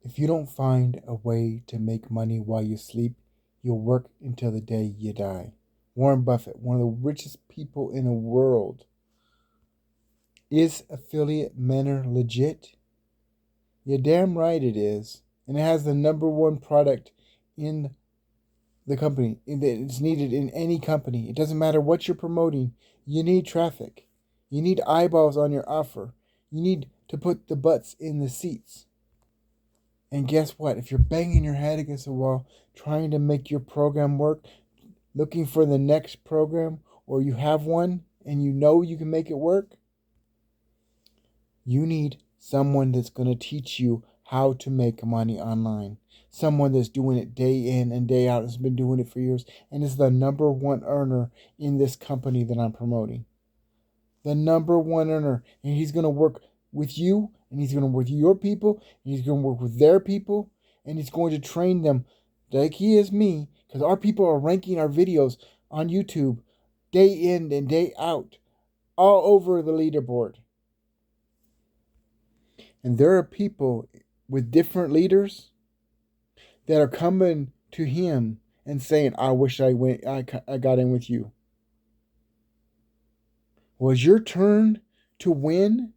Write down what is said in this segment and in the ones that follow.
If you don't find a way to make money while you sleep, you'll work until the day you die. Warren Buffett, one of the richest people in the world. Is affiliate manner legit? You're damn right it is. And it has the number one product in the company. It's needed in any company. It doesn't matter what you're promoting. You need traffic. You need eyeballs on your offer. You need to put the butts in the seats. And guess what? If you're banging your head against the wall, trying to make your program work, looking for the next program, or you have one and you know you can make it work, you need someone that's going to teach you how to make money online. Someone that's doing it day in and day out, has been doing it for years, and is the number one earner in this company that I'm promoting. The number one earner. And he's going to work with you, and he's going to work with your people, and he's going to work with their people, and he's going to train them like he is me, because our people are ranking our videos on YouTube day in and day out, all over the leaderboard. And there are people with different leaders that are coming to him and saying, I wish I got in with you. Was your turn to win?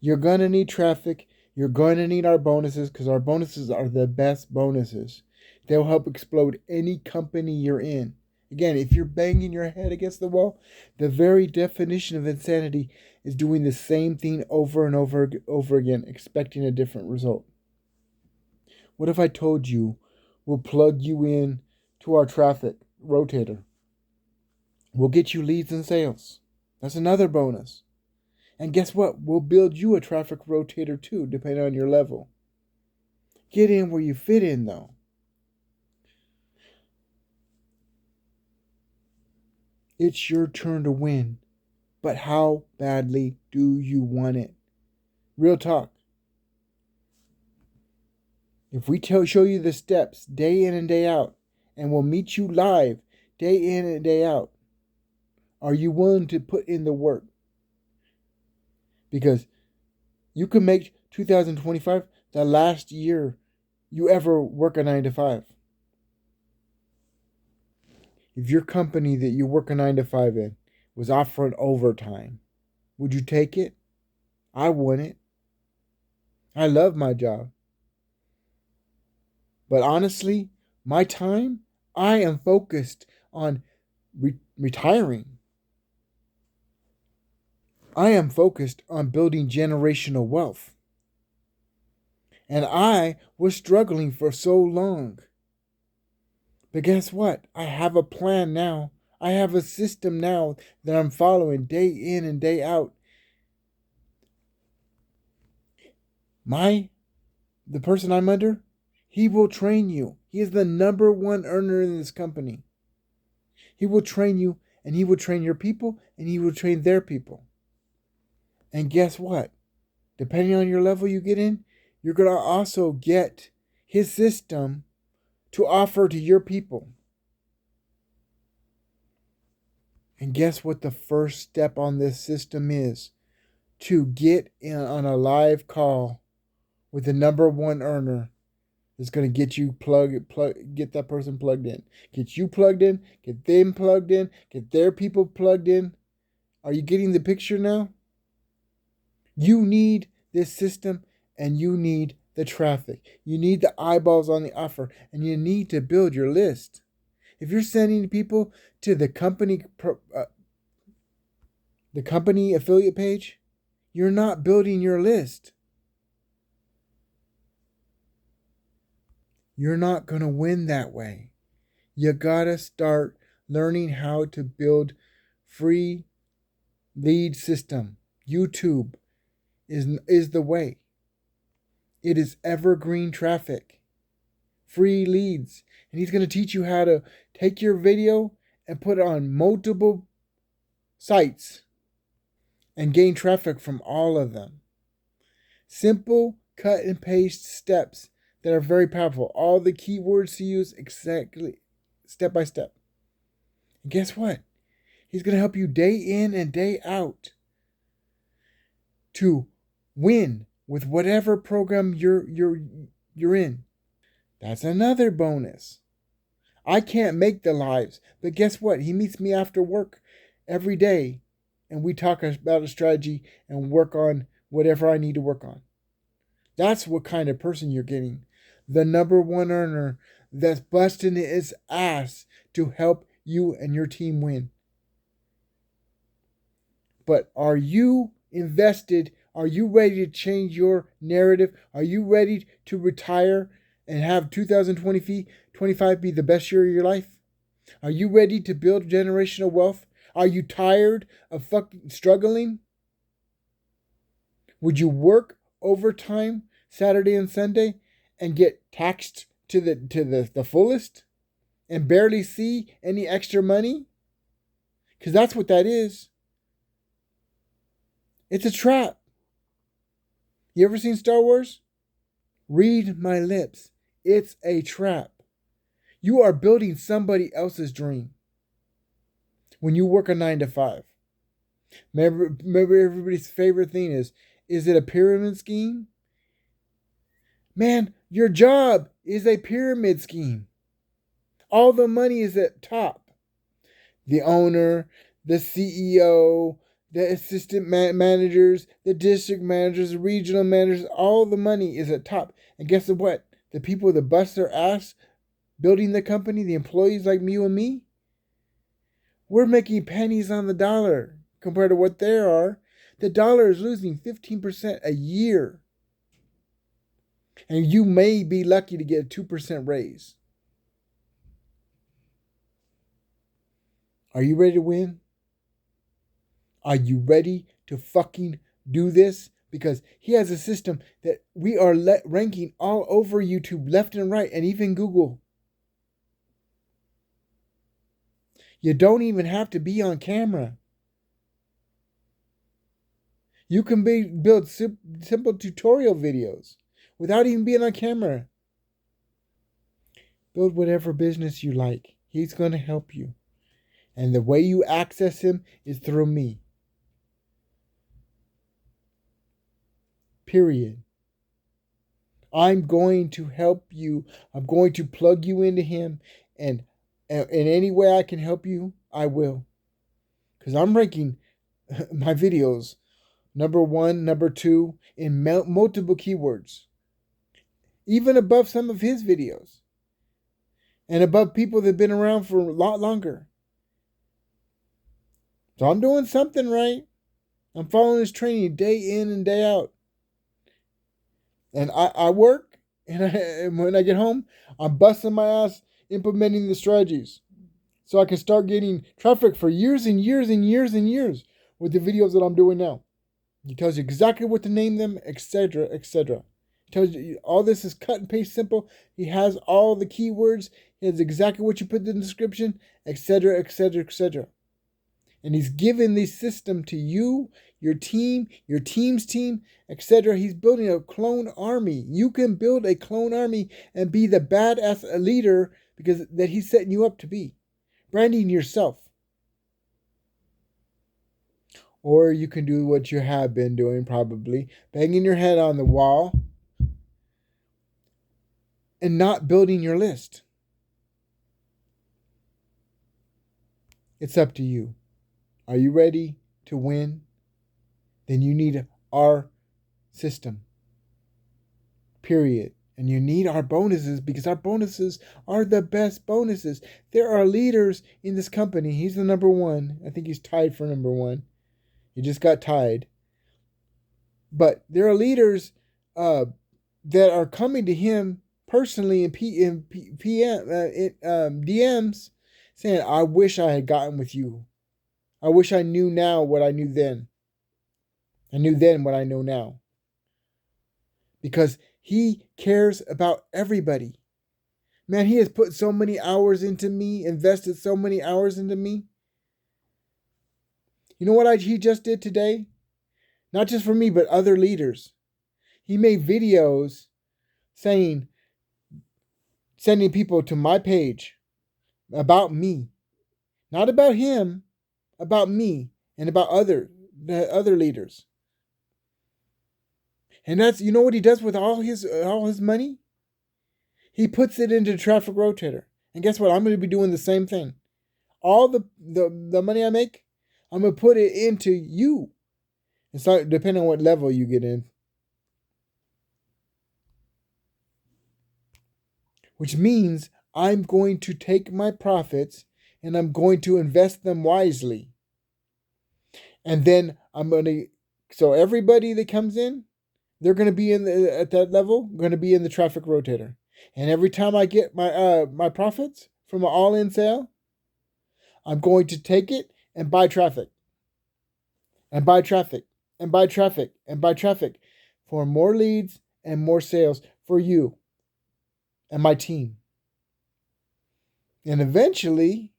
You're going to need traffic. You're going to need our bonuses, because our bonuses are the best bonuses. They'll help explode any company you're in. Again, if you're banging your head against the wall, the very definition of insanity is doing the same thing over and over again, expecting a different result. What if I told you we'll plug you in to our traffic rotator? We'll get you leads and sales. That's another bonus. And guess what? We'll build you a traffic rotator too, depending on your level. Get in where you fit in, though. It's your turn to win. But how badly do you want it? Real talk. If we show you the steps day in and day out, and we'll meet you live day in and day out, are you willing to put in the work? Because you can make 2025 the last year you ever work a 9 to 5. If your company that you work a 9 to 5 in was offering overtime, would you take it? I wouldn't. I love my job. But honestly, my time, I am focused on retiring. I am focused on building generational wealth. And I was struggling for so long. But guess what? I have a plan now. I have a system now that I'm following day in and day out. The person I'm under, he will train you. He is the number one earner in this company. He will train you, and he will train your people, and he will train their people. And guess what? Depending on your level you get in, you're going to also get his system to offer to your people. And guess what the first step on this system is? To get in on a live call with the number one earner that's going to get you get that person plugged in. Get you plugged in, get them plugged in, get their people plugged in. Are you getting the picture now? You need this system, and you need the traffic. You need the eyeballs on the offer, and you need to build your list. If you're sending people to the company affiliate page, you're not building your list. You're not going to win that way. You got to start learning how to build free lead system. YouTube is the way. It is evergreen traffic. Free leads. And he's going to teach you how to take your video and put it on multiple sites and gain traffic from all of them. Simple cut and paste steps that are very powerful. All the keywords to use exactly step by step. And guess what? He's going to help you day in and day out to win with whatever program you're in. That's another bonus. I can't make the lives, but guess what? He meets me after work every day and we talk about a strategy and work on whatever I need to work on. That's what kind of person you're getting. The number one earner that's busting its ass to help you and your team win. But are you invested? Are you ready to change your narrative? Are you ready to retire and have 2025 be the best year of your life? Are you ready to build generational wealth? Are you tired of fucking struggling? Would you work overtime Saturday and Sunday and get taxed to the fullest and barely see any extra money? Because that's what that is. It's a trap. You ever seen Star Wars? Read my lips. It's a trap. You are building somebody else's dream when you work a 9 to 5. Remember everybody's favorite thing is it a pyramid scheme? Man, your job is a pyramid scheme. All the money is at top. The owner, the CEO, the assistant managers, the district managers, the regional managers, all the money is at top. And guess what? The people that bust their ass building the company, the employees like you and me, we're making pennies on the dollar compared to what they are. The dollar is losing 15% a year. And you may be lucky to get a 2% raise. Are you ready to win? Are you ready to fucking do this? Because he has a system that we are ranking all over YouTube, left and right, and even Google. You don't even have to be on camera. You can build simple tutorial videos without even being on camera. Build whatever business you like. He's going to help you. And the way you access him is through me. Period. I'm going to help you. I'm going to plug you into him. And in any way I can help you, I will. Because I'm ranking my videos number 1, number 2 in multiple keywords. Even above some of his videos. And above people that have been around for a lot longer. So I'm doing something right. I'm following his training day in and day out. And I work, and when I get home, I'm busting my ass implementing the strategies. So I can start getting traffic for years and years and years and years with the videos that I'm doing now. He tells you exactly what to name them, etc., etc. Tells you all this is cut and paste simple. He has all the keywords. He has exactly what you put in the description, etc., etc., etc. And he's given this system to you, your team, your team's team, etc. He's building a clone army. You can build a clone army and be the badass leader because that he's setting you up to be. Branding yourself. Or you can do what you have been doing probably, banging your head on the wall and not building your list. It's up to you. Are you ready to win? Then you need our system. Period. And you need our bonuses because our bonuses are the best bonuses. There are leaders in this company. He's the number 1. I think he's tied for number 1. He just got tied. But there are leaders that are coming to him personally in DMs saying, I wish I had gotten with you. I wish I knew now what I knew then. I knew then what I know now. Because he cares about everybody. Man, he has put so many hours into me, invested so many hours into me. You know what he just did today? Not just for me, but other leaders. He made videos sending people to my page about me. Not about him, about me and about the other leaders. And that's, you know what he does with all his money? He puts it into the traffic rotator. And guess what? I'm going to be doing the same thing. All the money I make, I'm going to put it into you. It's not depending on what level you get in. Which means I'm going to take my profits and I'm going to invest them wisely. And then I'm going to, so everybody that comes in, they're going to be at that level, going to be in the traffic rotator. And every time I get my profits from an all-in sale, I'm going to take it and buy traffic. And buy traffic. And buy traffic. And buy traffic for more leads and more sales for you and my team. And eventually,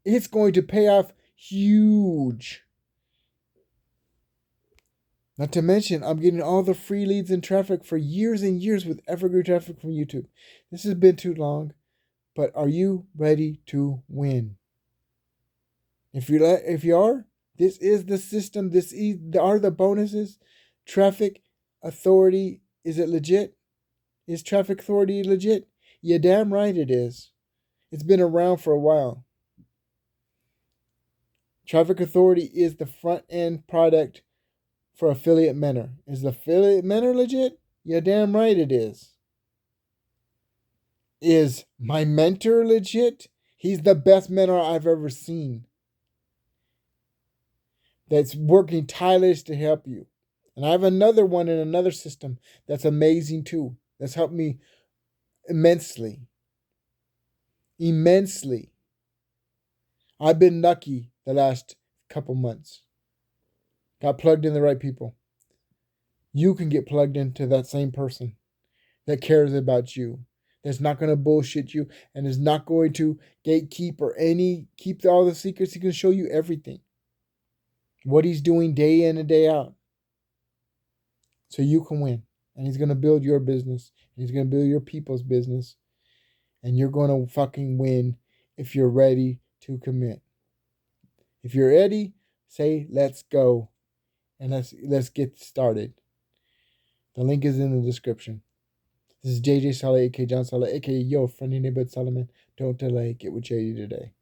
it's going to pay off huge. Not to mention, I'm getting all the free leads and traffic for years and years with evergreen traffic from YouTube. This has been too long, but are you ready to win? If you are, this is the system. This are the bonuses. Traffic authority, is it legit? Is traffic authority legit? Yeah, damn right it is. It's been around for a while. Traffic authority is the front end product for affiliate mentor. Is the affiliate mentor legit? Yeah, damn right it is. Is my mentor legit? He's the best mentor I've ever seen. That's working tireless to help you. And I have another one in another system that's amazing too. That's helped me immensely. Immensely. I've been lucky the last couple months. Got plugged in the right people. You can get plugged into that same person that cares about you, that's not going to bullshit you, and is not going to gatekeep or keep all the secrets. He can show you everything. What he's doing day in and day out. So you can win. And he's going to build your business. And he's going to build your people's business. And you're going to fucking win if you're ready to commit. If you're ready, say, let's go. And let's get started. The link is in the description. This is JJ Saleh, aka John Saleh, aka your friendly neighborhood Solomon. Don't delay. Get with JD today.